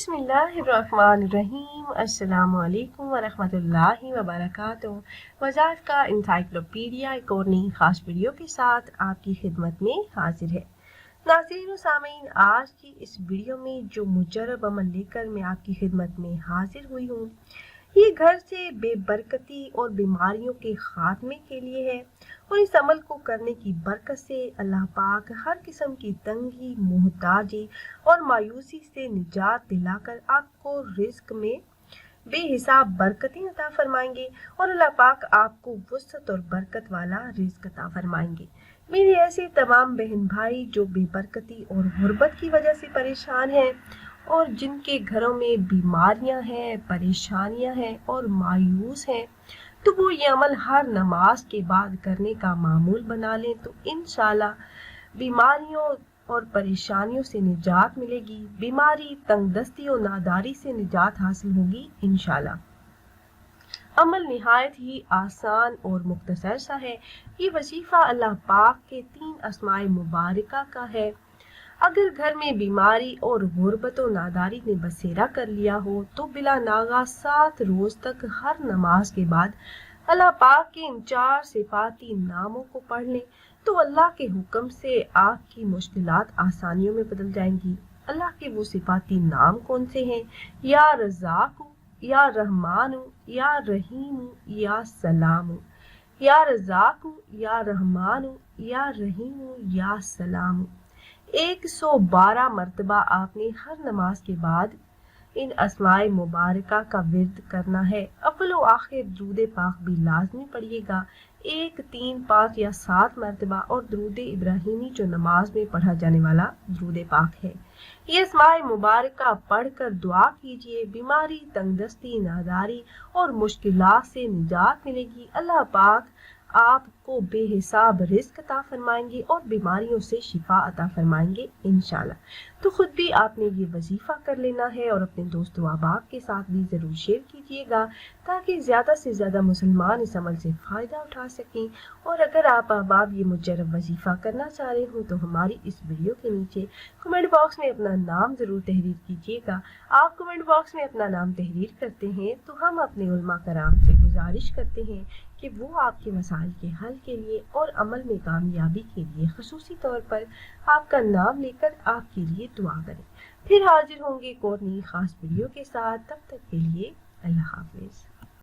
بسم اللہ الرحمن الرحیم۔ السلام علیکم ورحمۃ اللہ وبرکاتہ۔ وزارت کا انسائکلوپیڈیا ایک اور نئی خاص ویڈیو کے ساتھ آپ کی خدمت میں حاضر ہے۔ ناظرین و سامعین، آج کی اس ویڈیو میں جو مجرب عمل لے کر میں آپ کی خدمت میں حاضر ہوئی ہوں، یہ گھر سے بے برکتی اور بیماریوں کے خاتمے کے لیے ہے، اور اس عمل کو کرنے کی برکت سے اللہ پاک ہر قسم کی تنگی، محتاجی اور مایوسی سے نجات دلا کر آپ کو رزق میں بے حساب برکتیں عطا فرمائیں گے، اور اللہ پاک آپ کو وسعت اور برکت والا رزق عطا فرمائیں گے۔ میرے ایسے تمام بہن بھائی جو بے برکتی اور غربت کی وجہ سے پریشان ہیں، اور جن کے گھروں میں بیماریاں ہیں، پریشانیاں ہیں اور مایوس ہیں، تو وہ یہ عمل ہر نماز کے بعد کرنے کا معمول بنا لیں، تو انشاءاللہ بیماریوں اور پریشانیوں سے نجات ملے گی، بیماری، تنگ دستی اور ناداری سے نجات حاصل ہوگی انشاءاللہ۔ عمل نہایت ہی آسان اور مختصر سا ہے۔ یہ وظیفہ اللہ پاک کے 3 اسماء مبارکہ کا ہے۔ اگر گھر میں بیماری اور غربت و ناداری نے بسیرا کر لیا ہو تو بلا ناغہ 7 روز تک ہر نماز کے بعد اللہ پاک کے ان 4 صفاتی ناموں کو پڑھ لیں، تو اللہ کے حکم سے آپ کی مشکلات آسانیوں میں بدل جائیں گی۔ اللہ کے وہ صفاتی نام کون سے ہیں؟ یا رزاق، یا رحمان، یا رحیم، یا سلام۔ یا رزاق، یا رحمان، یا رحیم، یا سلام۔ 112 مرتبہ آپ نے ہر نماز کے بعد ان اسماء مبارکہ کا ورد کرنا ہے۔ اول و آخر درود پاک بھی لازمی پڑھیے گا، 1، 3، 5 یا 7 مرتبہ، اور درود ابراہیمی جو نماز میں پڑھا جانے والا درود پاک ہے۔ یہ اسماء مبارکہ پڑھ کر دعا کیجئے، بیماری، تنگ دستی، ناداری اور مشکلات سے نجات ملے گی۔ اللہ پاک آپ کو بے حساب رزق عطا فرمائیں گے اور بیماریوں سے شفا عطا فرمائیں گے انشاءاللہ۔ تو خود بھی آپ نے یہ وظیفہ کر لینا ہے اور اپنے دوست و احباب کے ساتھ بھی ضرور شیئر کیجیے گا، تاکہ زیادہ سے زیادہ مسلمان اس عمل سے فائدہ اٹھا سکیں۔ اور اگر آپ احباب یہ مجرب وظیفہ کرنا چاہ رہے ہوں تو ہماری اس ویڈیو کے نیچے کمنٹ باکس میں اپنا نام ضرور تحریر کیجیے گا۔ آپ کمنٹ باکس میں اپنا نام تحریر کرتے ہیں تو ہم اپنے علماء کرام سے گزارش کرتے ہیں کہ وہ آپ کے مسائل کے حل کے لیے اور عمل میں کامیابی کے لیے خصوصی طور پر آپ کا نام لے کر آپ کے لیے دعا کریں۔ پھر حاضر ہوں گے ایک اور نئی خاص ویڈیو کے ساتھ، تب تک کے لیے اللہ حافظ۔